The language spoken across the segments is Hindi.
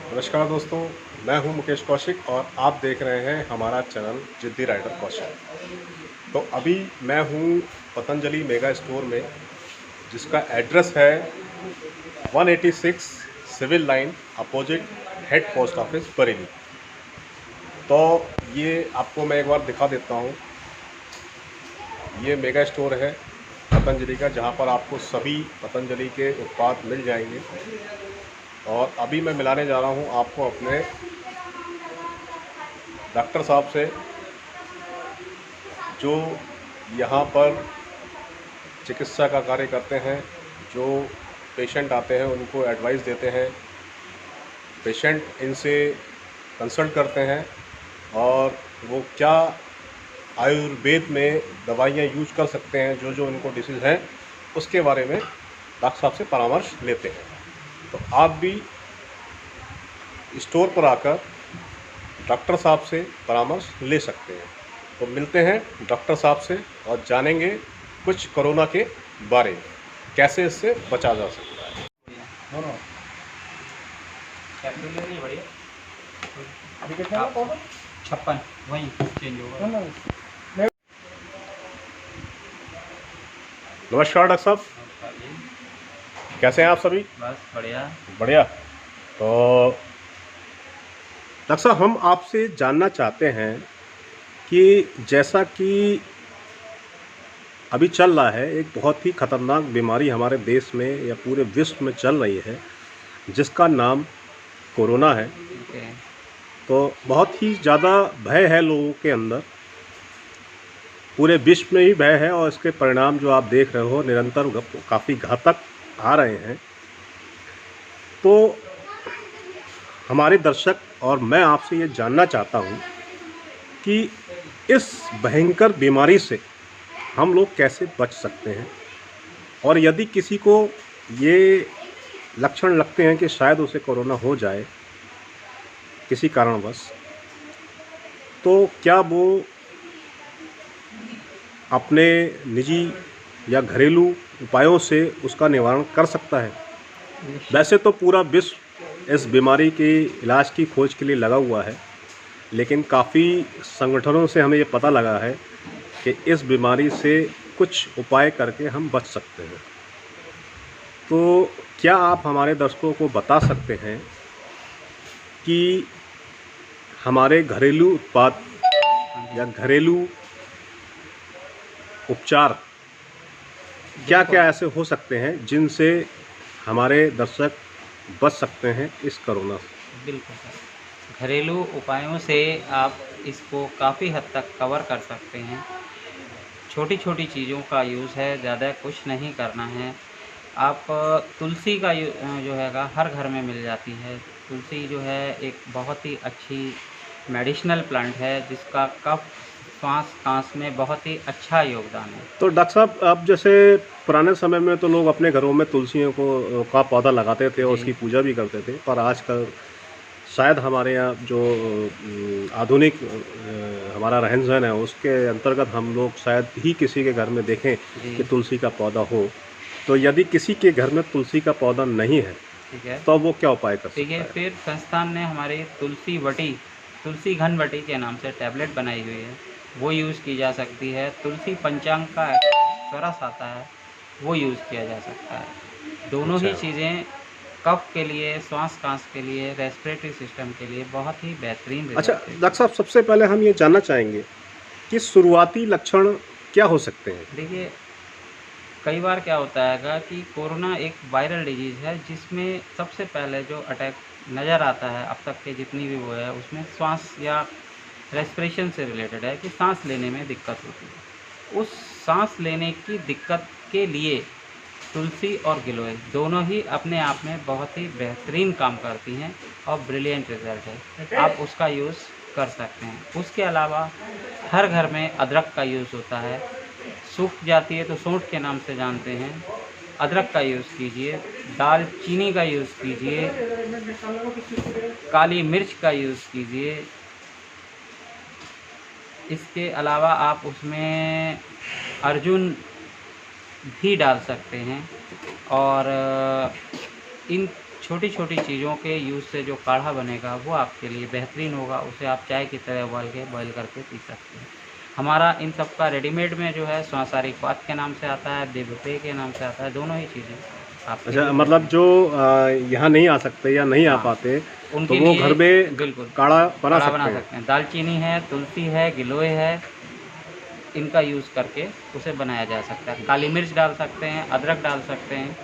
नमस्कार दोस्तों, मैं हूं मुकेश कौशिक और आप देख रहे हैं हमारा चैनल जिद्दी राइडर कौशिक। तो अभी मैं हूं पतंजलि मेगा स्टोर में, जिसका एड्रेस है 186 civil line opposite head post office Bareilly. तो ये आपको मैं एक बार दिखा देता हूं। ये मेगा स्टोर है पतंजलि का, जहां पर आपको सभी पतंजलि के उत्पाद मिल जाएंगे। और अभी मैं मिलाने जा रहा हूं आपको अपने डॉक्टर साहब से, जो यहाँ पर चिकित्सा का कार्य करते हैं। जो पेशेंट आते हैं उनको एडवाइस देते हैं, पेशेंट इनसे कंसल्ट करते हैं और वो क्या आयुर्वेद में दवाइयाँ यूज कर सकते हैं, जो जो उनको डिसीज़ हैं उसके बारे में डॉक्टर साहब से परामर्श लेते हैं। तो आप भी स्टोर पर आकर डॉक्टर साहब से परामर्श ले सकते हैं। तो मिलते हैं डॉक्टर साहब से और जानेंगे कुछ कोरोना के बारे में, कैसे इससे बचा जा सकता है। दोनों कैप्सूल नहीं बढ़िया। अभी कितना है पाउडर? 56 वहीं चेंज होगा। नमस्कार डॉक्टर साहब, कैसे हैं आप सभी? बस बढ़िया। बढ़िया। तो डॉक्टर साहब, हम आपसे जानना चाहते हैं कि जैसा कि अभी चल रहा है, एक बहुत ही ख़तरनाक बीमारी हमारे देश में या पूरे विश्व में चल रही है, जिसका नाम कोरोना है। ओके। तो बहुत ही ज़्यादा भय है लोगों के अंदर, पूरे विश्व में ही भय है और इसके परिणाम जो आप देख रहे हो निरंतर काफ़ी घातक आ रहे हैं। तो हमारे दर्शक और मैं आपसे ये जानना चाहता हूँ कि इस भयंकर बीमारी से हम लोग कैसे बच सकते हैं, और यदि किसी को ये लक्षण लगते हैं कि शायद उसे कोरोना हो जाए किसी कारणवश, तो क्या वो अपने निजी या घरेलू उपायों से उसका निवारण कर सकता है? वैसे तो पूरा विश्व इस बीमारी के इलाज की खोज के लिए लगा हुआ है, लेकिन काफ़ी संगठनों से हमें ये पता लगा है कि इस बीमारी से कुछ उपाय करके हम बच सकते हैं। तो क्या आप हमारे दर्शकों को बता सकते हैं कि हमारे घरेलू उत्पाद या घरेलू उपचार क्या क्या ऐसे हो सकते हैं जिनसे हमारे दर्शक बच सकते हैं इस कोरोना से? बिल्कुल सर, घरेलू उपायों से आप इसको काफ़ी हद तक कवर कर सकते हैं। छोटी छोटी चीज़ों का यूज़ है, ज़्यादा कुछ नहीं करना है। आप तुलसी का जो हैगा हर घर में मिल जाती है। तुलसी जो है एक बहुत ही अच्छी मेडिसिनल प्लांट है, जिसका कफ श्वास कांस में बहुत ही अच्छा योगदान है। तो डॉक्टर साहब, अब जैसे पुराने समय में तो लोग अपने घरों में तुलसियों का पौधा लगाते थे और उसकी पूजा भी करते थे, पर आजकल शायद हमारे यहाँ जो आधुनिक हमारा रहन सहन है उसके अंतर्गत हम लोग शायद ही किसी के घर में देखें कि तुलसी का पौधा हो। तो यदि किसी के घर में तुलसी का पौधा नहीं है, ठीक है, तो वो क्या उपाय कर सकता ठीक है। है? फिर संस्थान ने हमारी तुलसी घन वटी के नाम से टैबलेट बनाई हुई है, वो यूज़ की जा सकती है। तुलसी पंचांग का स्वरस आता है, वो यूज़ किया जा सकता है। दोनों ही अच्छा। चीज़ें कफ के लिए, श्वास कांस के लिए, रेस्पिरेटरी सिस्टम के लिए बहुत ही बेहतरीन अच्छा रिजल्ट है। डॉक्टर साहब, सबसे पहले हम ये जानना चाहेंगे कि शुरुआती लक्षण क्या हो सकते हैं? देखिए, कई बार क्या होता है कि कोरोना एक वायरल डिजीज़ है, जिसमें सबसे पहले जो अटैक नज़र आता है अब तक के जितनी भी वो है, उसमें श्वास या रेस्पिरेशन से रिलेटेड है कि सांस लेने में दिक्कत होती है। उस सांस लेने की दिक्कत के लिए तुलसी और गिलोय दोनों ही अपने आप में बहुत ही बेहतरीन काम करती हैं और ब्रिलियंट रिजल्ट है। आप उसका यूज़ कर सकते हैं। उसके अलावा हर घर में अदरक का यूज़ होता है। सूख जाती है तो सौंठ के नाम से जानते हैं। अदरक का यूज़ कीजिए, दालचीनी का यूज़ कीजिए, काली मिर्च का यूज़ कीजिए। इसके अलावा आप उसमें अर्जुन भी डाल सकते हैं। और इन छोटी छोटी चीज़ों के यूज़ से जो काढ़ा बनेगा वो आपके लिए बेहतरीन होगा। उसे आप चाय की तरह बॉयल करके पी सकते हैं। हमारा इन सब का रेडीमेड में जो है सांसारिक वात के नाम से आता है, देवपेय के नाम से आता है, दोनों ही चीज़ें आपके अच्छा, लिए मतलब बेहतरीन। जो यहाँ नहीं आ सकते या नहीं आ हाँ, पाते, तो उनके वो लिए घर में बिल्कुल काढ़ा बना काढ़ा सकते बना हैं। सकते हैं। दालचीनी है, तुलसी है, गिलोय है, इनका यूज़ करके उसे बनाया जा सकता है। काली मिर्च डाल सकते हैं, अदरक डाल सकते हैं,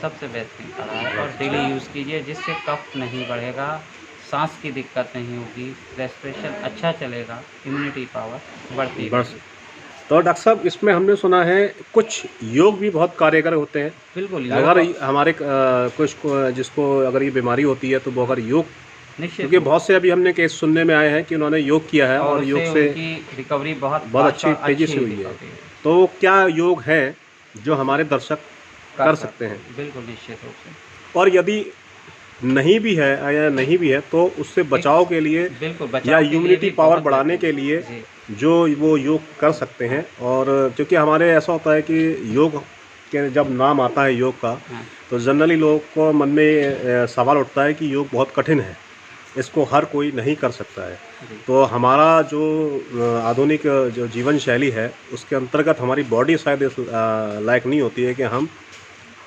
सबसे बेहतरीन काढ़ा है। और डेली यूज़ कीजिए, जिससे कफ नहीं बढ़ेगा, सांस की दिक्कत नहीं होगी, रेस्पिरेशन अच्छा चलेगा, इम्यूनिटी पावर बढ़ती बस, रहेगी। तो डॉक्टर साहब इसमें हमने सुना है कुछ योग भी बहुत कारगर होते हैं। बिल्कुल अगर योग हमारे कुछ जिसको अगर ये बीमारी होती है तो वो अगर योग, निश्चित क्योंकि रूप बहुत से अभी हमने केस सुनने में आए हैं कि उन्होंने योग किया है और और योग उससे से उनकी रिकवरी बहुत बहुत फास्ट अच्छी और तेज़ी से अच्छी हुई है। रिकवरी तो क्या योग है जो हमारे दर्शक कर कर सकते सकते हैं? हैं। बिल्कुल निश्चित रूप से। और यदि नहीं भी है या नहीं भी है तो उससे एक बचाव के लिए बिल्कुल या बचाव के लिए इम्यूनिटी भी पावर बहुत बढ़ाने बेहतरीन के लिए जी। जो वो योग कर सकते हैं। और क्योंकि हमारे ऐसा होता है कि योग के जब नाम आता है योग का, हाँ, तो जनरली लोगों को मन में सवाल उठता है कि योग बहुत कठिन है, इसको हर कोई नहीं कर सकता है। जी। तो हमारा जो आधुनिक जो जीवन शैली है उसके अंतर्गत हमारी बॉडी शायद इस लायक नहीं होती है कि हम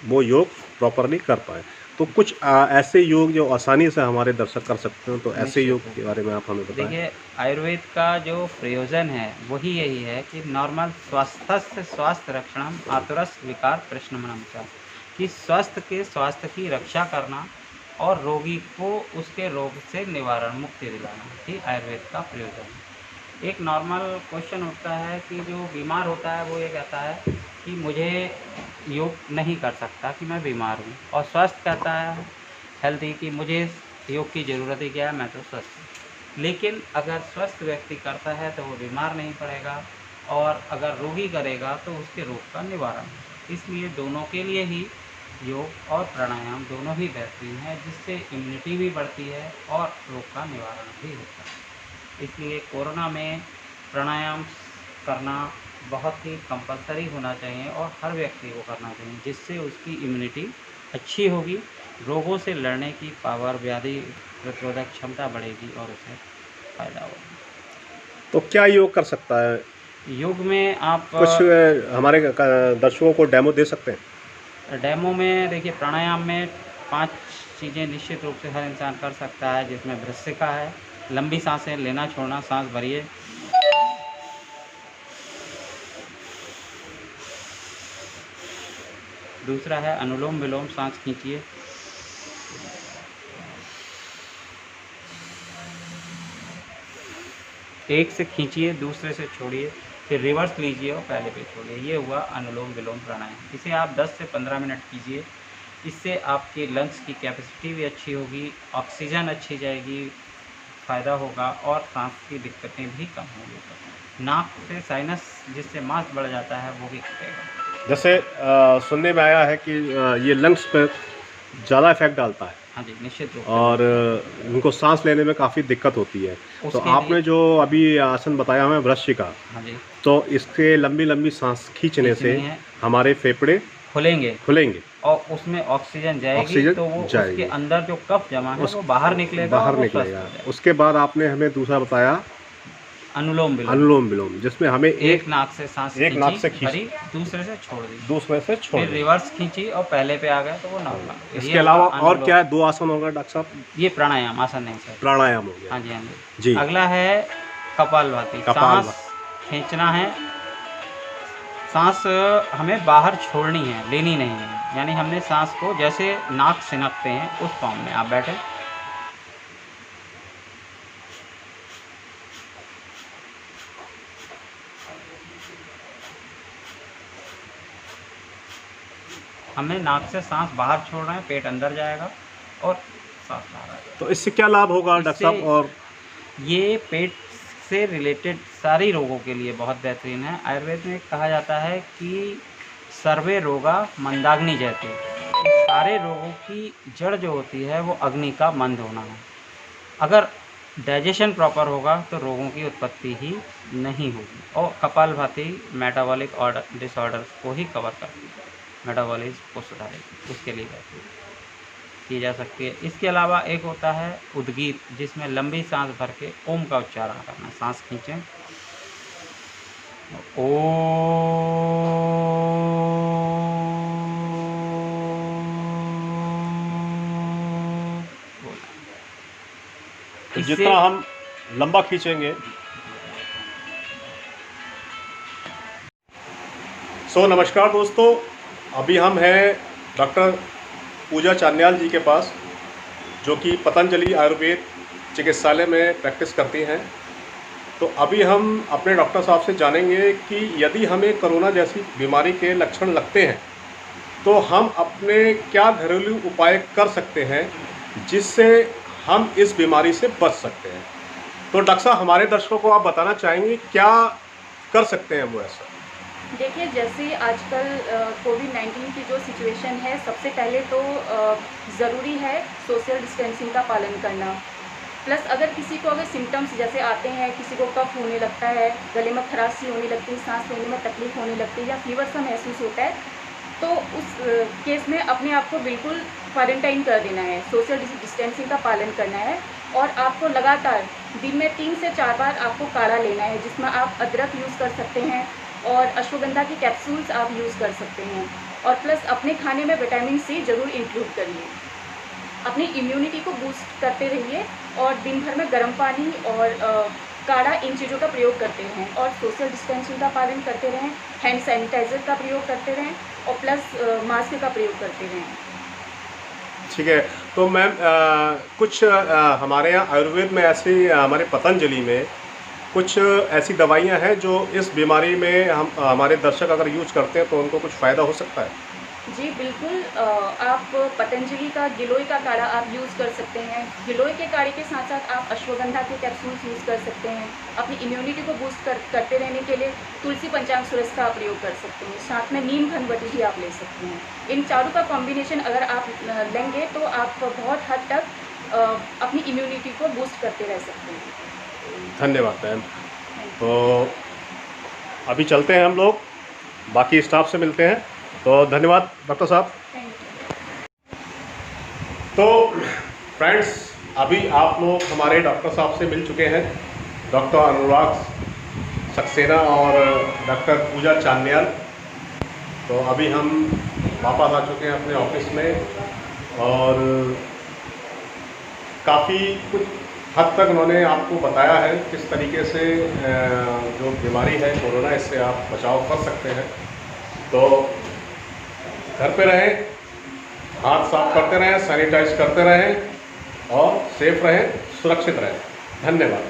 वो योग प्रॉपरली कर पाएँ। तो कुछ ऐसे योग जो आसानी से हमारे दर्शक कर सकते हैं, तो ऐसे योग निश्चित रूप के से। बारे में आप हमें बताएँ? देखिए, आयुर्वेद का जो प्रयोजन है वही यही है कि नॉर्मल स्वास्थ्यस्य स्वास्थ्य रक्षणम आतुरस्य विकार प्रशमनम च, कि स्वास्थ्य की रक्षा करना और रोगी को उसके रोग से निवारण मुक्ति दिलाना ही आयुर्वेद का प्रयोजन है। एक नॉर्मल क्वेश्चन उठता है कि जो बीमार होता है वो ये कहता है कि मुझे योग नहीं कर सकता, कि मैं बीमार हूँ, और स्वस्थ कहता है हेल्दी कि मुझे योग की ज़रूरत ही क्या है, मैं तो स्वस्थ हूँ। लेकिन अगर स्वस्थ व्यक्ति करता है तो वो बीमार नहीं पड़ेगा, और अगर रोगी करेगा तो उसके रोग का निवारण होगा। इसलिए दोनों के लिए ही योग और प्राणायाम दोनों ही बेहतरीन है, जिससे इम्यूनिटी भी बढ़ती है और रोग का निवारण भी होता है। इसलिए कोरोना में प्राणायाम करना बहुत ही कंपलसरी होना चाहिए और हर व्यक्ति को करना चाहिए, जिससे उसकी इम्यूनिटी अच्छी होगी, रोगों से लड़ने की पावर, व्याधि प्रतिरोधक क्षमता बढ़ेगी और उसे फ़ायदा होगा। तो क्या योग कर सकता है? योग में आप कुछ हमारे दर्शकों को डेमो दे सकते हैं? डेमो में देखिए, प्राणायाम में 5 चीज़ें निश्चित रूप से हर इंसान कर सकता है, जिसमें भ्रसिका है, लंबी सांसें लेना छोड़ना, सांस भरिए, दूसरा है अनुलोम विलोम, सांस खींचिए, एक से खींचिए, दूसरे से छोड़िए, फिर रिवर्स लीजिए और पहले पे छोड़िए। ये हुआ अनुलोम विलोम प्राणायाम। इसे आप 10 से 15 मिनट कीजिए। इससे आपके लंग्स की कैपेसिटी भी अच्छी होगी, ऑक्सीजन अच्छी जाएगी, फ़ायदा होगा और सांस की दिक्कतें भी कम होंगी। नाक से साइनस जिससे मांस बढ़ जाता है वो भी घटेगा। जैसे सुनने में आया है कि ये लंग्स पे ज़्यादा इफ़ेक्ट डालता है हाँ जी, निश्चित रूप से। और उनको सांस लेने में काफ़ी दिक्कत होती है। तो उसके आपने लिए जो अभी आसन बताया हमें भ्रशिका, हाँ जी, तो इसके लंबी लंबी सांस खींचने से खींचनी है, हमारे फेफड़े खुलेंगे खुलेंगे, और उसमें ऑक्सीजन जाएगी, ऑक्सीजन तो वो उसके जाएगी, अंदर जो कफ जमा है उस वो बाहर निकलेगा और बाहर वो स्वस्थ निकलेगा। हो जाएगा। उसके बाद आपने हमें दूसरा बताया अनुलोम विलोम, अनुलोम विलोम, जिसमें हमें एक नाक से सांस एक नाक से खींची, भरी, दूसरे से छोड़ दी, दूसरे से छोड़ फिर दें। रिवर्स खींची और पहले पे आ गए तो वो नॉर्मल। इसके अलावा और क्या 2 आसन होगा डॉक्टर साहब? ये प्राणायाम, आसन नहीं सर। प्राणायाम हो गया। हाँ जी, हाँ जी। जी। अगला है कपालभाति। सांस कपालभाति। खींचना है, सांस हमें बाहर छोड़नी है, लेनी नहीं है। यानी हमने सांस को जैसे नाक सिनकते हैं उस फॉर्म में आप बैठे, हमने नाक से सांस बाहर छोड़ रहे हैं, पेट अंदर जाएगा और सांस बाहर आ जाएगा। तो इससे क्या लाभ होगा डॉक्टर साहब? और ये पेट से रिलेटेड सारी रोगों के लिए बहुत बेहतरीन है। आयुर्वेद में कहा जाता है कि सर्वे रोगा मंदाग्नि जयते, सारे रोगों की जड़ जो होती है वो अग्नि का मंद होना है। अगर डाइजेशन प्रॉपर होगा तो रोगों की उत्पत्ति ही नहीं होगी। और कपालभाति मेटाबॉलिक डिसऑर्डर को ही कवर करती है, मेटाबॉलिज्म को सुधारेगी, उसके लिए बेहतरीन है। की जा सकती है। इसके अलावा एक होता है उद्गीत, जिसमें लंबी सांस भर के ओम का उच्चारण करना। सांस खींचें, तो इससे जितना हम लंबा खींचेंगे। नमस्कार दोस्तों, अभी हम हैं डॉक्टर पूजा चान्याल जी के पास, जो कि पतंजलि आयुर्वेद चिकित्सालय में प्रैक्टिस करती हैं। तो अभी हम अपने डॉक्टर साहब से जानेंगे कि यदि हमें कोरोना जैसी बीमारी के लक्षण लगते हैं तो हम अपने क्या घरेलू उपाय कर सकते हैं जिससे हम इस बीमारी से बच सकते हैं। तो डॉक्टर साहब, हमारे दर्शकों को आप बताना चाहेंगे क्या कर सकते हैं वो ऐसा? देखिए, जैसे आजकल कोविड-19 की जो सिचुएशन है, सबसे पहले तो ज़रूरी है सोशल डिस्टेंसिंग का पालन करना। प्लस अगर किसी को अगर सिम्टम्स जैसे आते हैं, किसी को कफ होने लगता है, गले में खराश सी होने लगती है, सांस लेने में तकलीफ होने लगती है या फीवर सा महसूस होता है, तो उस केस में अपने आप को बिल्कुल क्वारंटाइन कर देना है, सोशल डिस्टेंसिंग का पालन करना है। और आपको लगातार दिन में 3 से 4 बार आपको काढ़ा लेना है, जिसमें आप अदरक यूज़ कर सकते हैं और अश्वगंधा की कैप्सूल्स आप यूज़ कर सकते हैं। और प्लस अपने खाने में विटामिन सी ज़रूर इंक्लूड करिए। अपनी इम्यूनिटी को बूस्ट करते रहिए और दिन भर में गर्म पानी और काढ़ा, इन चीज़ों का प्रयोग करते रहें और सोशल डिस्टेंसिंग का पालन करते रहें, हैंड सैनिटाइज़र का प्रयोग करते रहें और प्लस मास्क का प्रयोग करते रहें। ठीक है। तो मैम, कुछ हमारे यहाँ आयुर्वेद में ऐसी, हमारे पतंजलि में कुछ ऐसी दवाइयाँ हैं जो इस बीमारी में हम हमारे दर्शक अगर यूज करते हैं तो उनको कुछ फ़ायदा हो सकता है? जी बिल्कुल, आप पतंजलि का गिलोय का काढ़ा आप यूज़ कर सकते हैं। गिलोय के काढ़े के साथ साथ आप अश्वगंधा के कैप्सूल्स यूज़ कर सकते हैं। अपनी इम्यूनिटी को बूस्ट करते रहने के लिए तुलसी पंचांग सुरस का प्रयोग कर सकते हैं। साथ में नीम घनवटी भी आप ले सकते हैं। इन चारों का कॉम्बिनेशन अगर आप लेंगे तो आप बहुत हद तक अपनी इम्यूनिटी को बूस्ट करते रह सकते हैं। धन्यवाद मैम। तो अभी चलते हैं हम लोग, बाकी स्टाफ से मिलते हैं। तो धन्यवाद डॉक्टर साहब। Thank you. तो फ्रेंड्स, अभी आप लोग हमारे डॉक्टर साहब से मिल चुके हैं, डॉक्टर अनुराग सक्सेना और डॉक्टर पूजा चान्याल। तो अभी हम वापस आ चुके हैं अपने ऑफिस में और काफ़ी कुछ हद तक उन्होंने आपको बताया है किस तरीके से जो बीमारी है कोरोना, इससे आप बचाव कर सकते हैं। तो घर पे रहें, हाथ साफ करते रहें, सैनिटाइज करते रहें और सेफ रहें, सुरक्षित रहें। धन्यवाद।